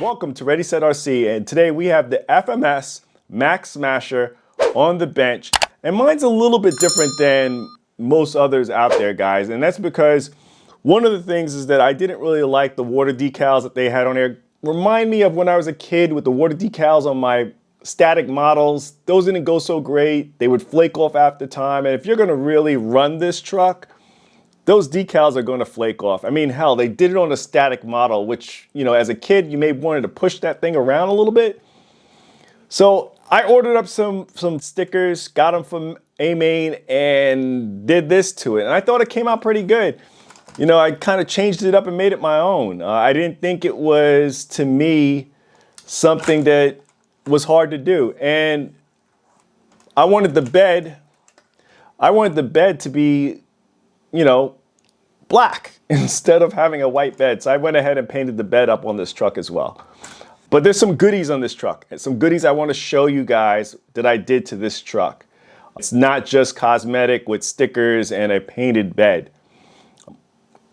welcome to Ready Set RC, and today we have the FMS Max Smasher on the bench, and mine's a little bit different than most others out there, guys, and that's because one of the things is that I didn't really like the water decals that they had on there. Remind me of when I was a kid with the water decals on my static models. Those didn't go so great. They would flake off after time, and if you're gonna really run this truck, those decals are going to flake off. I mean, hell, they did it on a static model, which, you know, as a kid, you may have wanted to push that thing around a little bit. So I ordered up some stickers, got them from A-Main, and did this to it. And I thought it came out pretty good. You know, I kind of changed it up and made it my own. I didn't think it was, to me, something that was hard to do. And I wanted the bed to be, you know, black instead of having a white bed. So I went ahead and painted the bed up on this truck as well. But there's some goodies on this truck, and some goodies I want to show you guys that I did to this truck. It's not just cosmetic with stickers and a painted bed.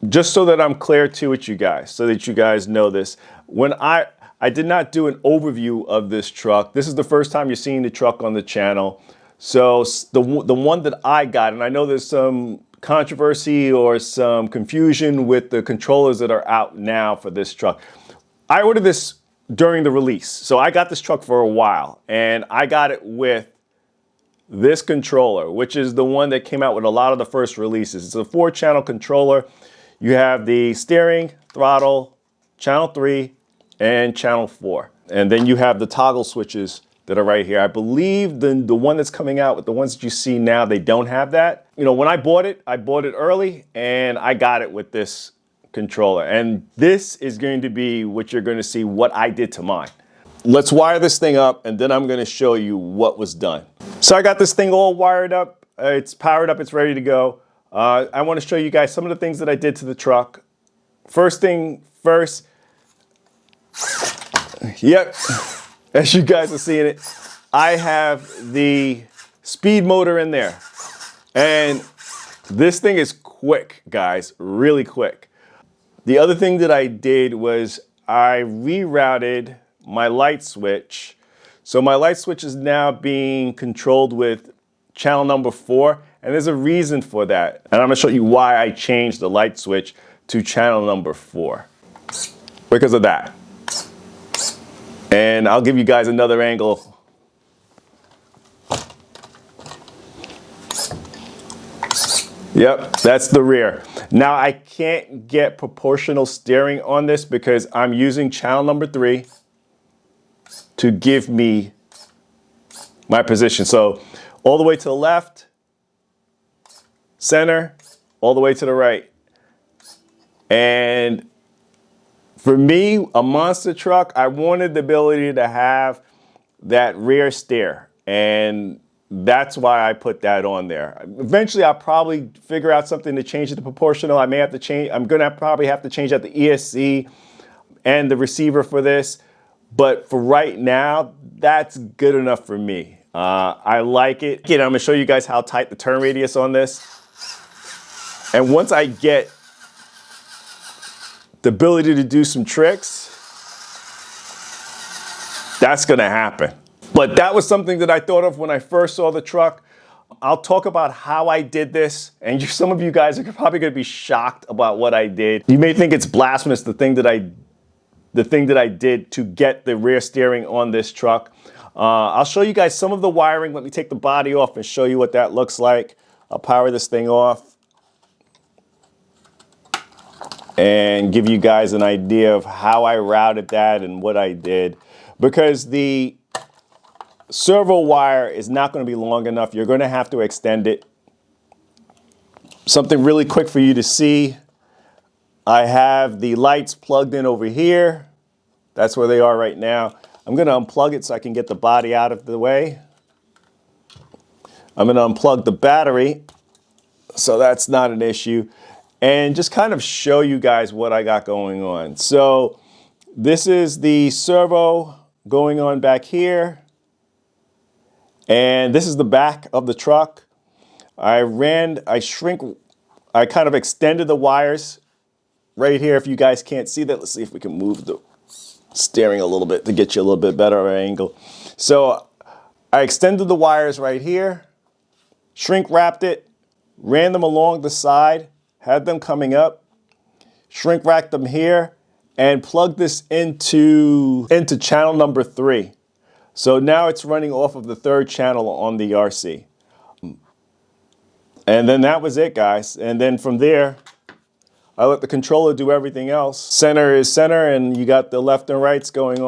Just so that I'm clear to it, you guys, so that you guys know this. When I did not do an overview of this truck. This is the first time you're seeing the truck on the channel. So the one that I got, and I know there's some controversy or some confusion with the controllers that are out now for this truck. I ordered this during the release. So I got this truck for a while, and I got it with this controller, which is the one that came out with a lot of the first releases. It's a 4-channel controller. You have the steering, throttle, channel 3, and channel 4. And then you have the toggle switches that are right here. I believe the one that's coming out with the ones that you see now, they don't have that. You know, when I bought it early, and I got it with this controller. And this is going to be what you're going to see what I did to mine. Let's wire this thing up, and then I'm going to show you what was done. So I got this thing all wired up. It's powered up. It's ready to go. I want to show you guys some of the things that I did to the truck. First thing first. Yep. As you guys are seeing it, I have the speed motor in there. And this thing is quick, guys, really quick. The other thing that I did was I rerouted my light switch. So my light switch is now being controlled with channel number 4, and there's a reason for that. And I'm gonna show you why I changed the light switch to channel number 4. Because of that. And I'll give you guys another angle. Yep, that's the rear. Now I can't get proportional steering on this because I'm using channel number 3 to give me my position. So all the way to the left, center, all the way to the right. And for me, a monster truck, I wanted the ability to have that rear steer, and that's why I put that on there. Eventually, I'll probably figure out something to change it to proportional. I may have to change, I'm gonna probably have to change out the ESC and the receiver for this, but for right now, that's good enough for me. I like it. Again, I'm gonna show you guys how tight the turn radius on this. And once I get the ability to do some tricks, that's gonna happen. But that was something that I thought of when I first saw the truck. I'll talk about how I did this, and some of you guys are probably gonna be shocked about what I did. You may think it's blasphemous, the thing that I did to get the rear steering on this truck. I'll show you guys some of the wiring. Let me take the body off and show you what that looks like. I'll power this thing off and give you guys an idea of how I routed that and what I did. Because the servo wire is not going to be long enough. You're going to have to extend it. Something really quick for you to see. I have the lights plugged in over here. That's where they are right now. I'm going to unplug it so I can get the body out of the way. I'm going to unplug the battery, so that's not an issue. And just kind of show you guys what I got going on. So this is the servo going on back here. And this is the back of the truck. I kind of extended the wires right here. If you guys can't see that, let's see if we can move the steering a little bit to get you a little bit better of an angle. So I extended the wires right here, shrink wrapped it, ran them along the side, had them coming up, shrink wrapped them here, and plugged this into channel number 3. So now it's running off of the 3rd channel on the RC. And then that was it, guys. And then from there, I let the controller do everything else. Center is center, and you got the left and rights going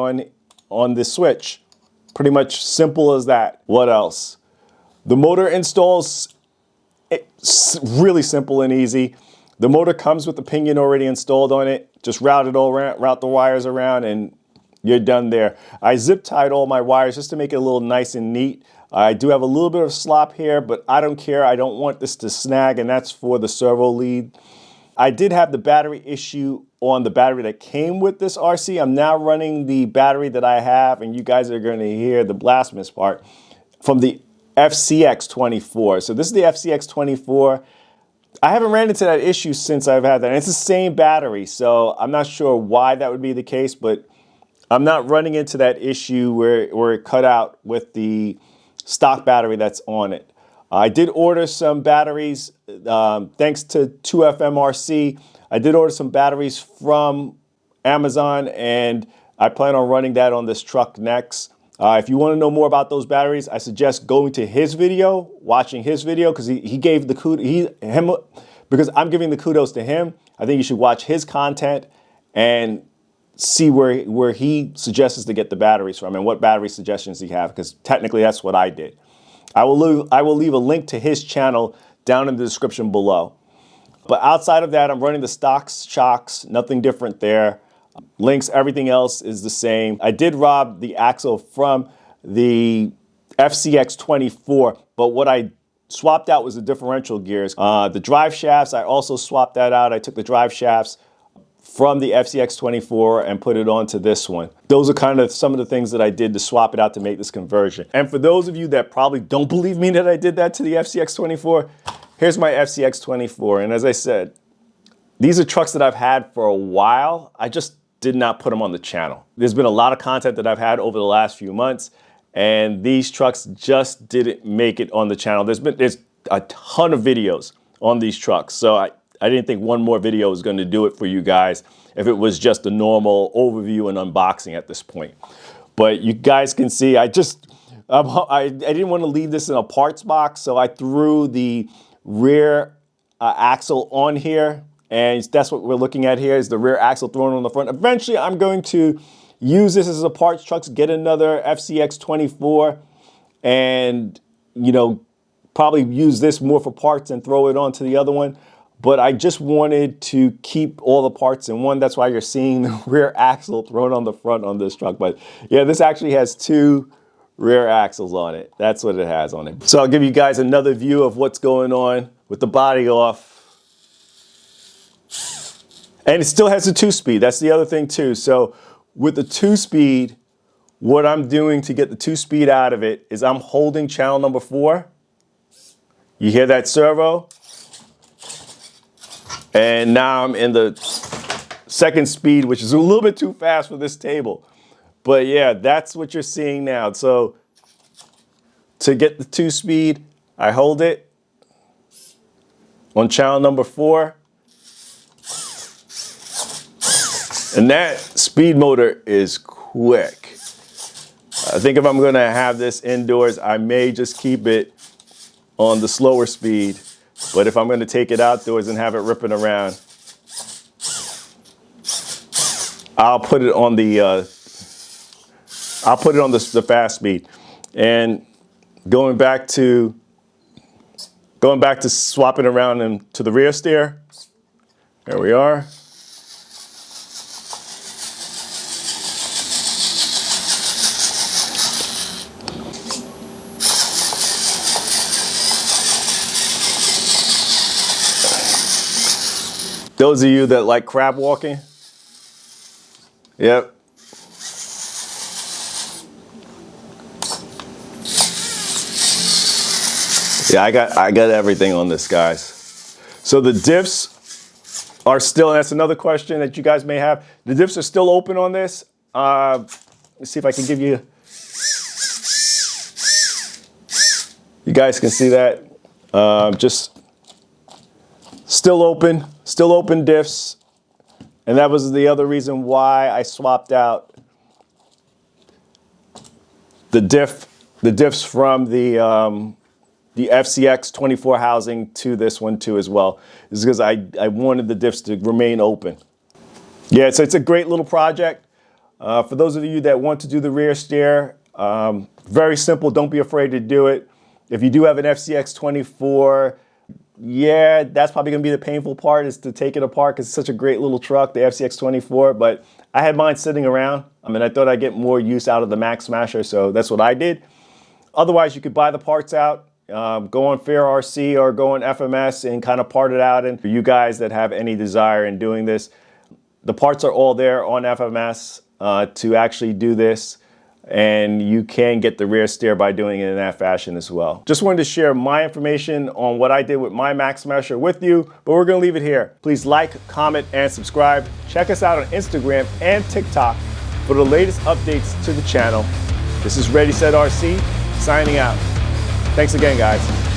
on the switch. Pretty much simple as that. What else? The motor installs, it's really simple and easy. The motor comes with the pinion already installed on it. Just route it all around, route the wires around, and you're done there. I zip tied all my wires just to make it a little nice and neat. I do have a little bit of slop here, but I don't care. I don't want this to snag, and that's for the servo lead. I did have the battery issue on the battery that came with this RC. I'm now running the battery that I have, and you guys are going to hear the blasphemous part, from the FCX24. So this is the FCX24. I haven't ran into that issue since I've had that. And it's the same battery, so I'm not sure why that would be the case, but I'm not running into that issue where it cut out with the stock battery that's on it. I did order some batteries, thanks to 2FMRC. I did order some batteries from Amazon, and I plan on running that on this truck next. If you want to know more about those batteries, I suggest going to his video, watching his video, because he gave the kudos, because I'm giving the kudos to him. I think you should watch his content and see where he suggests us to get the batteries from and what battery suggestions he have, because technically that's what I did. I will leave a link to his channel down in the description below. But outside of that, I'm running the stock shocks, nothing different there. Links, everything else is the same. I did rob the axle from the FCX24, but what I swapped out was the differential gears. The drive shafts, I also swapped that out. I took the drive shafts from the FCX24 and put it onto this one. Those are kind of some of the things that I did to swap it out to make this conversion. And for those of you that probably don't believe me that I did that to the FCX24, here's my FCX24. And as I said, these are trucks that I've had for a while. I just did not put them on the channel. There's been a lot of content that I've had over the last few months, and these trucks just didn't make it on the channel. There's a ton of videos on these trucks, so I didn't think one more video was going to do it for you guys if it was just a normal overview and unboxing at this point. But you guys can see, I didn't want to leave this in a parts box, so I threw the rear axle on here, and that's what we're looking at here, is the rear axle thrown on the front. Eventually, I'm going to use this as a parts truck, get another FCX24, and, you know, probably use this more for parts and throw it onto the other one. But I just wanted to keep all the parts in one. That's why you're seeing the rear axle thrown on the front on this truck. But yeah, this actually has 2 rear axles on it. That's what it has on it. So I'll give you guys another view of what's going on with the body off. And it still has a 2-speed. That's the other thing too. So with the 2-speed, what I'm doing to get the 2-speed out of it is I'm holding channel number 4. You hear that servo? And now I'm in the 2nd speed, which is a little bit too fast for this table. But yeah, that's what you're seeing now. So to get the 2-speed, I hold it on channel number 4. And that speed motor is quick. I think if I'm going to have this indoors, I may just keep it on the slower speed. But if I'm going to take it outdoors and have it ripping around, I'll put it on the fast speed. And going back to swapping around and to the rear steer. There we are. Those of you that like crab walking, yep. Yeah, I got everything on this, guys. So the diffs are still, and that's another question that you guys may have. The diffs are still open on this. Let's see if I can give you. You guys can see that. Just still open diffs. And that was the other reason why I swapped out the diffs from the FCX 24 housing to this one too as well. Is because I wanted the diffs to remain open. Yeah, so it's a great little project. For those of you that want to do the rear steer, very simple, don't be afraid to do it. If you do have an FCX 24, yeah, that's probably gonna be the painful part, is to take it apart, because it's such a great little truck, the FCX 24, but I had mine sitting around. I mean, I thought I'd get more use out of the Max Smasher, so that's what I did. Otherwise, you could buy the parts out, go on Fair RC or go on FMS and kind of part it out. And for you guys that have any desire in doing this, the parts are all there on FMS to actually do this. And you can get the rear steer by doing it in that fashion as well. Just wanted to share my information on what I did with my Max Smasher with you, but we're gonna leave it here. Please like, comment, and subscribe. Check us out on Instagram and TikTok for the latest updates to the channel. This is Ready Set RC, signing out. Thanks again, guys.